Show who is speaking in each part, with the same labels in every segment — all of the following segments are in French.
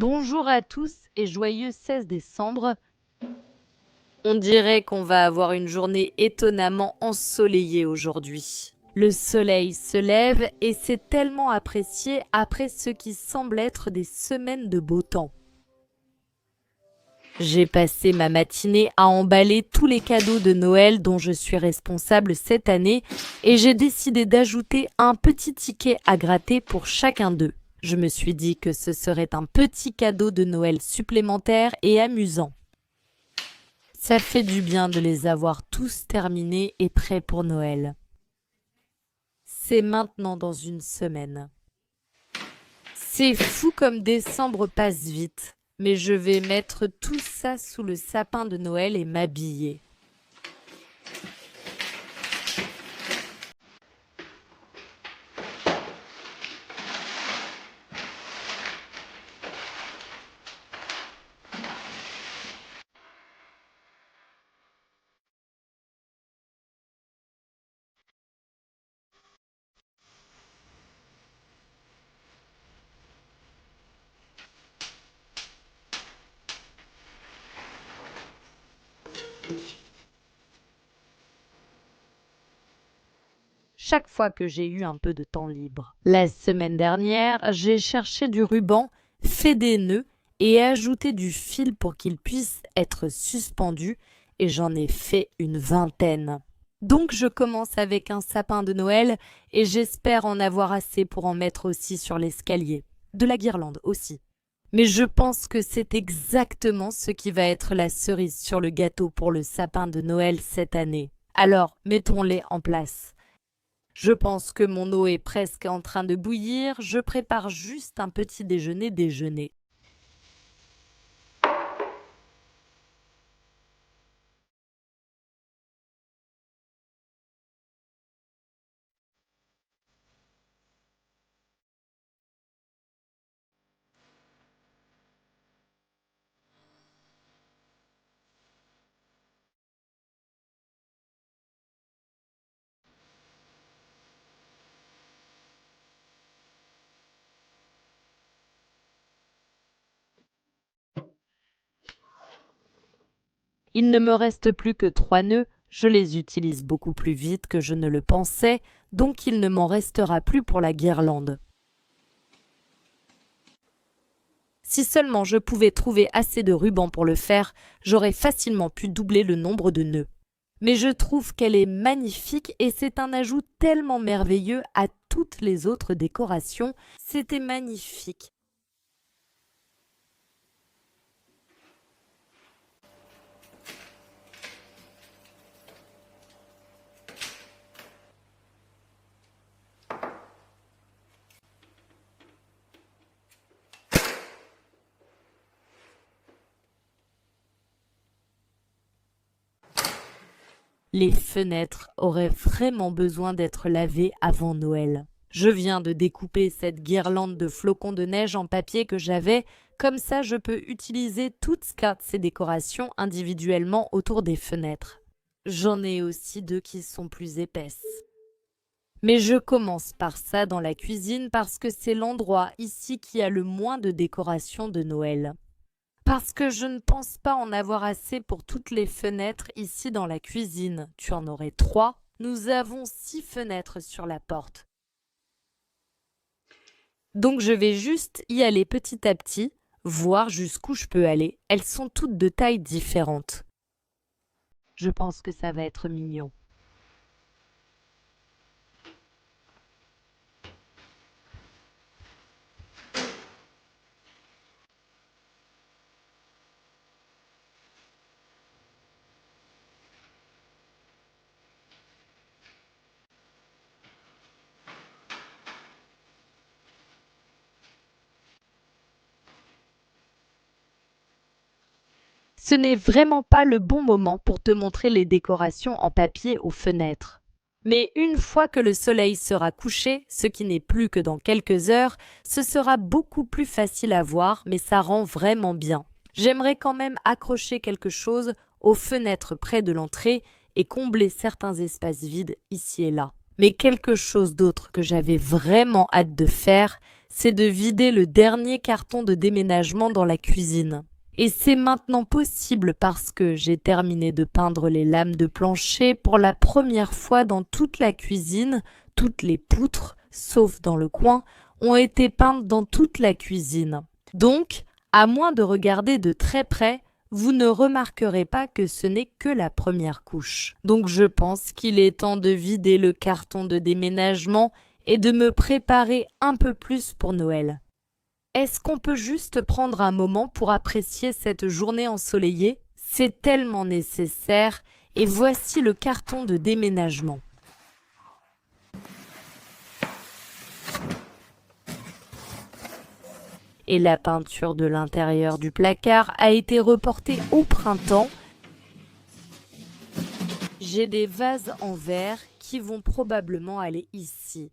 Speaker 1: Bonjour à tous et joyeux 16 décembre. On dirait qu'on va avoir une journée étonnamment ensoleillée aujourd'hui. Le soleil se lève et c'est tellement apprécié après ce qui semble être des semaines de beau temps. J'ai passé ma matinée à emballer tous les cadeaux de Noël dont je suis responsable cette année et j'ai décidé d'ajouter un petit ticket à gratter pour chacun d'eux. Je me suis dit que ce serait un petit cadeau de Noël supplémentaire et amusant. Ça fait du bien de les avoir tous terminés et prêts pour Noël. C'est maintenant dans une semaine. C'est fou comme décembre passe vite, mais je vais mettre tout ça sous le sapin de Noël et m'habiller. Chaque fois que j'ai eu un peu de temps libre. La semaine dernière, j'ai cherché du ruban, fait des nœuds et ajouté du fil pour qu'il puisse être suspendu et j'en ai fait une vingtaine. Donc je commence avec un sapin de Noël et j'espère en avoir assez pour en mettre aussi sur l'escalier. De la guirlande aussi. Mais je pense que c'est exactement ce qui va être la cerise sur le gâteau pour le sapin de Noël cette année. Alors, mettons-les en place. Je pense que mon eau est presque en train de bouillir, je prépare juste un petit déjeuner. Il ne me reste plus que 3 nœuds, je les utilise beaucoup plus vite que je ne le pensais, donc il ne m'en restera plus pour la guirlande. Si seulement je pouvais trouver assez de ruban pour le faire, j'aurais facilement pu doubler le nombre de nœuds. Mais je trouve qu'elle est magnifique et c'est un ajout tellement merveilleux à toutes les autres décorations. C'était magnifique. Les fenêtres auraient vraiment besoin d'être lavées avant Noël. Je viens de découper cette guirlande de flocons de neige en papier que j'avais, comme ça je peux utiliser toutes ces décorations individuellement autour des fenêtres. J'en ai aussi 2 qui sont plus épaisses. Mais je commence par ça dans la cuisine parce que c'est l'endroit ici qui a le moins de décorations de Noël. Parce que je ne pense pas en avoir assez pour toutes les fenêtres ici dans la cuisine. Tu en aurais 3. Nous avons 6 fenêtres sur la porte. Donc je vais juste y aller petit à petit, voir jusqu'où je peux aller. Elles sont toutes de tailles différentes. Je pense que ça va être mignon. Ce n'est vraiment pas le bon moment pour te montrer les décorations en papier aux fenêtres. Mais une fois que le soleil sera couché, ce qui n'est plus que dans quelques heures, ce sera beaucoup plus facile à voir, mais ça rend vraiment bien. J'aimerais quand même accrocher quelque chose aux fenêtres près de l'entrée et combler certains espaces vides ici et là. Mais quelque chose d'autre que j'avais vraiment hâte de faire, c'est de vider le dernier carton de déménagement dans la cuisine. Et c'est maintenant possible parce que j'ai terminé de peindre les lames de plancher pour la première fois dans toute la cuisine. Toutes les poutres, sauf dans le coin, ont été peintes dans toute la cuisine. Donc, à moins de regarder de très près, vous ne remarquerez pas que ce n'est que la première couche. Donc je pense qu'il est temps de vider le carton de déménagement et de me préparer un peu plus pour Noël. Est-ce qu'on peut juste prendre un moment pour apprécier cette journée ensoleillée? C'est tellement nécessaire. Et voici le carton de déménagement. Et la peinture de l'intérieur du placard a été reportée au printemps. J'ai des vases en verre qui vont probablement aller ici.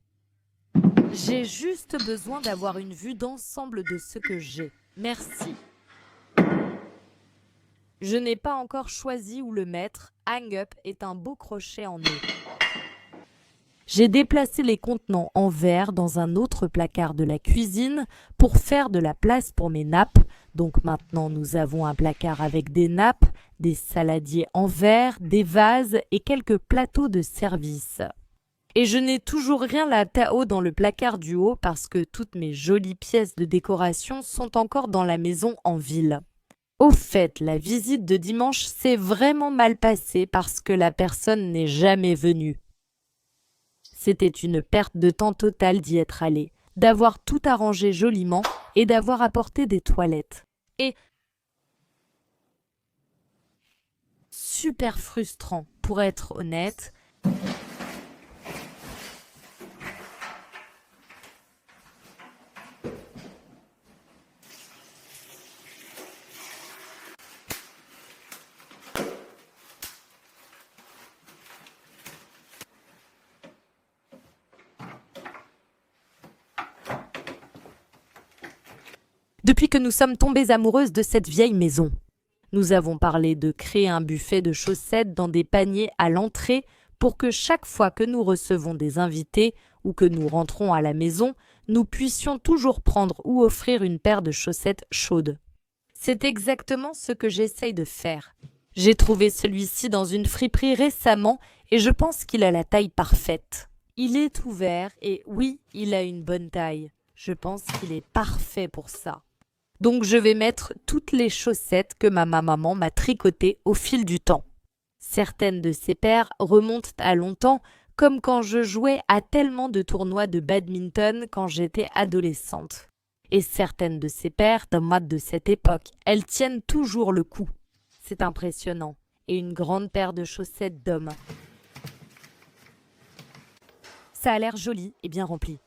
Speaker 1: J'ai juste besoin d'avoir une vue d'ensemble de ce que j'ai. Merci. Je n'ai pas encore choisi où le mettre. Hang Up est un beau crochet en nœud. J'ai déplacé les contenants en verre dans un autre placard de la cuisine pour faire de la place pour mes nappes. Donc maintenant nous avons un placard avec des nappes, des saladiers en verre, des vases et quelques plateaux de service. Et je n'ai toujours rien là haut dans le placard du haut parce que toutes mes jolies pièces de décoration sont encore dans la maison en ville. Au fait, la visite de dimanche s'est vraiment mal passée parce que la personne n'est jamais venue. C'était une perte de temps totale d'y être allé, d'avoir tout arrangé joliment et d'avoir apporté des toilettes. Et super frustrant, pour être honnête. Depuis que nous sommes tombées amoureuses de cette vieille maison. Nous avons parlé de créer un buffet de chaussettes dans des paniers à l'entrée pour que chaque fois que nous recevons des invités ou que nous rentrons à la maison, nous puissions toujours prendre ou offrir une paire de chaussettes chaudes. C'est exactement ce que j'essaye de faire. J'ai trouvé celui-ci dans une friperie récemment et je pense qu'il a la taille parfaite. Il est ouvert et oui, il a une bonne taille. Je pense qu'il est parfait pour ça. Donc je vais mettre toutes les chaussettes que ma maman m'a tricotées au fil du temps. Certaines de ces paires remontent à longtemps, comme quand je jouais à tellement de tournois de badminton quand j'étais adolescente. Et certaines de ces paires datent de cette époque. Elles tiennent toujours le coup. C'est impressionnant. Et une grande paire de chaussettes d'homme. Ça a l'air joli et bien rempli.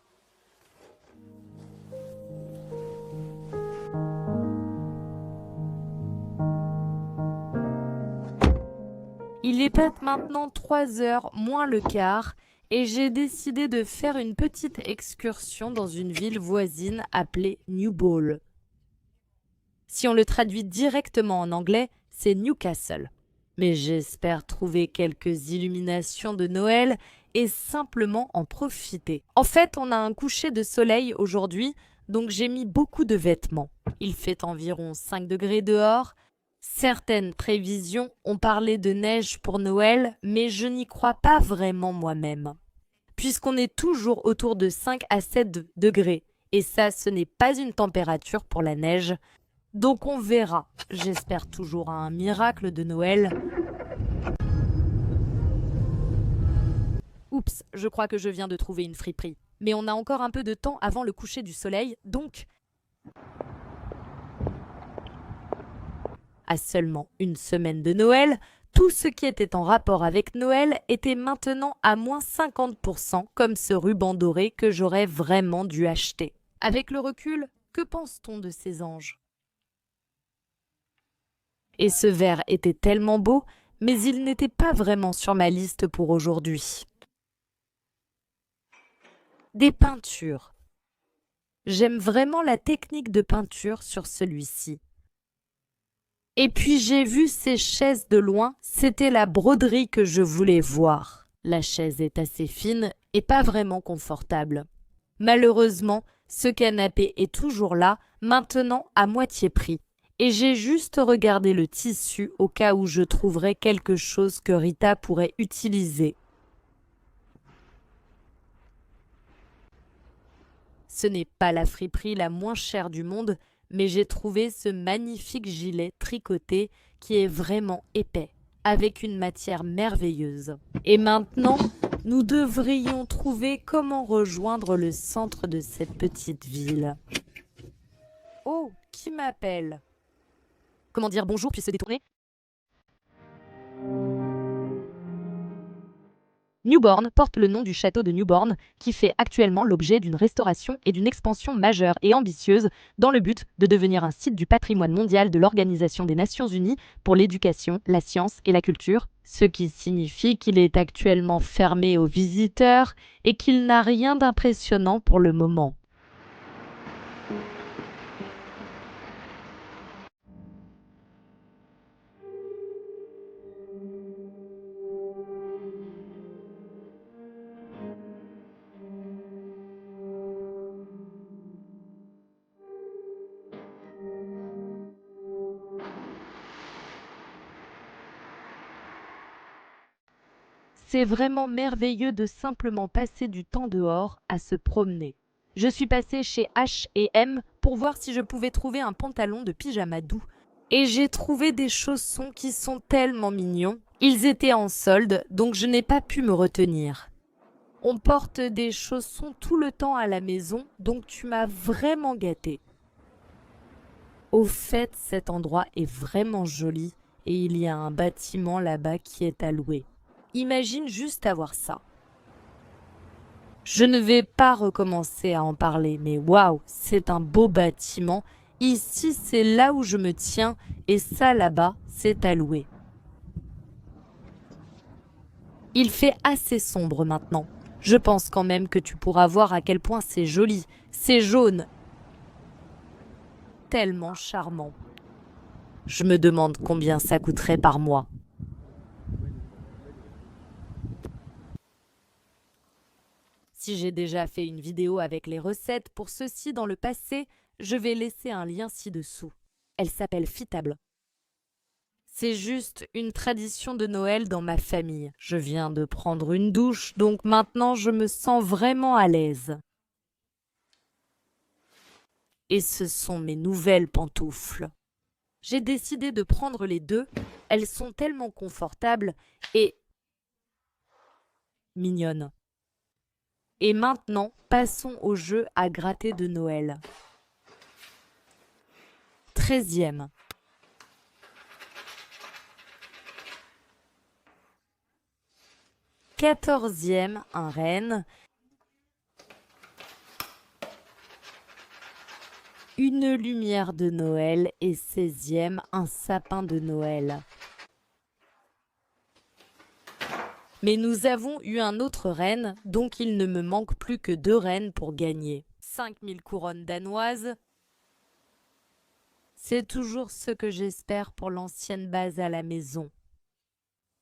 Speaker 1: Il est peut-être maintenant 3h moins le quart et j'ai décidé de faire une petite excursion dans une ville voisine appelée Newball. Si on le traduit directement en anglais, c'est Newcastle. Mais j'espère trouver quelques illuminations de Noël et simplement en profiter. En fait, on a un coucher de soleil aujourd'hui, donc j'ai mis beaucoup de vêtements. Il fait environ 5 degrés dehors. Certaines prévisions ont parlé de neige pour Noël, mais je n'y crois pas vraiment moi-même. Puisqu'on est toujours autour de 5 à 7 degrés, et ça, ce n'est pas une température pour la neige. Donc on verra. J'espère toujours à un miracle de Noël. Oups, je crois que je viens de trouver une friperie. Mais on a encore un peu de temps avant le coucher du soleil, donc... À seulement une semaine de Noël, tout ce qui était en rapport avec Noël était maintenant à moins 50%, comme ce ruban doré que j'aurais vraiment dû acheter. Avec le recul, que pense-t-on de ces anges? Et ce verre était tellement beau, mais il n'était pas vraiment sur ma liste pour aujourd'hui. Des peintures. J'aime vraiment la technique de peinture sur celui-ci. Et puis j'ai vu ces chaises de loin, c'était la broderie que je voulais voir. La chaise est assez fine et pas vraiment confortable. Malheureusement, Ce canapé est toujours là, maintenant à moitié prix. Et j'ai juste regardé le tissu au cas où je trouverais quelque chose que Rita pourrait utiliser. Ce n'est pas la friperie la moins chère du monde, mais j'ai trouvé ce magnifique gilet tricoté qui est vraiment épais, avec une matière merveilleuse. Et maintenant, nous devrions trouver comment rejoindre le centre de cette petite ville. Oh, qui m'appelle? Comment dire bonjour puis se détourner? Newborn porte le nom du château de Newborn, qui fait actuellement l'objet d'une restauration et d'une expansion majeure et ambitieuse dans le but de devenir un site du patrimoine mondial de l'Organisation des Nations Unies pour l'éducation, la science et la culture, ce qui signifie qu'il est actuellement fermé aux visiteurs et qu'il n'a rien d'impressionnant pour le moment. C'est vraiment merveilleux de simplement passer du temps dehors à se promener. Je suis passée chez H&M pour voir si je pouvais trouver un pantalon de pyjama doux. Et j'ai trouvé des chaussons qui sont tellement mignons. Ils étaient en solde, donc je n'ai pas pu me retenir. On porte des chaussons tout le temps à la maison, donc tu m'as vraiment gâtée. Au fait, cet endroit est vraiment joli et il y a un bâtiment là-bas qui est à louer. Imagine juste avoir ça. Je ne vais pas recommencer à en parler, mais waouh, c'est un beau bâtiment. Ici, c'est là où je me tiens, et ça là-bas, c'est à louer. Il fait assez sombre maintenant. Je pense quand même que tu pourras voir à quel point c'est joli. C'est jaune. Tellement charmant. Je me demande combien ça coûterait par mois. Si j'ai déjà fait une vidéo avec les recettes pour ceci dans le passé, je vais laisser un lien ci-dessous. Elle s'appelle Fitable. C'est juste une tradition de Noël dans ma famille. Je viens de prendre une douche, donc maintenant je me sens vraiment à l'aise. Et ce sont mes nouvelles pantoufles. J'ai décidé de prendre les deux. Elles sont tellement confortables et mignonnes. Et maintenant, passons au jeu à gratter de Noël. 13e. Quatorzième, un renne. Une lumière de Noël et 16e, un sapin de Noël. Mais nous avons eu un autre renne, donc il ne me manque plus que 2 rennes pour gagner. 5000 couronnes danoises. C'est toujours ce que j'espère pour l'ancienne base à la maison.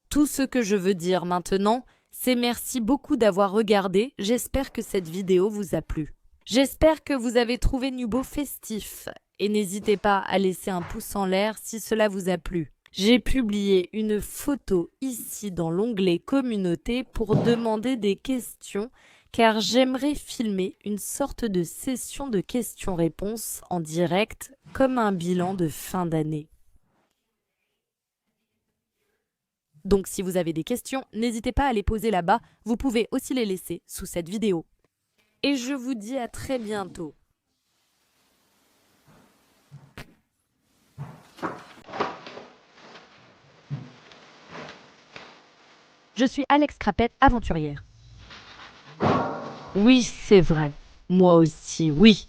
Speaker 1: Tout ce que je veux dire maintenant, c'est merci beaucoup d'avoir regardé. J'espère que cette vidéo vous a plu. J'espère que vous avez trouvé Nubo festif. Et n'hésitez pas à laisser un pouce en l'air si cela vous a plu. J'ai publié une photo ici dans l'onglet Communauté pour demander des questions car j'aimerais filmer une sorte de session de questions-réponses en direct comme un bilan de fin d'année. Donc si vous avez des questions, n'hésitez pas à les poser là-bas, vous pouvez aussi les laisser sous cette vidéo. Et je vous dis à très bientôt. Je suis Alex Crapette, aventurière. Oui, c'est vrai. Moi aussi, oui.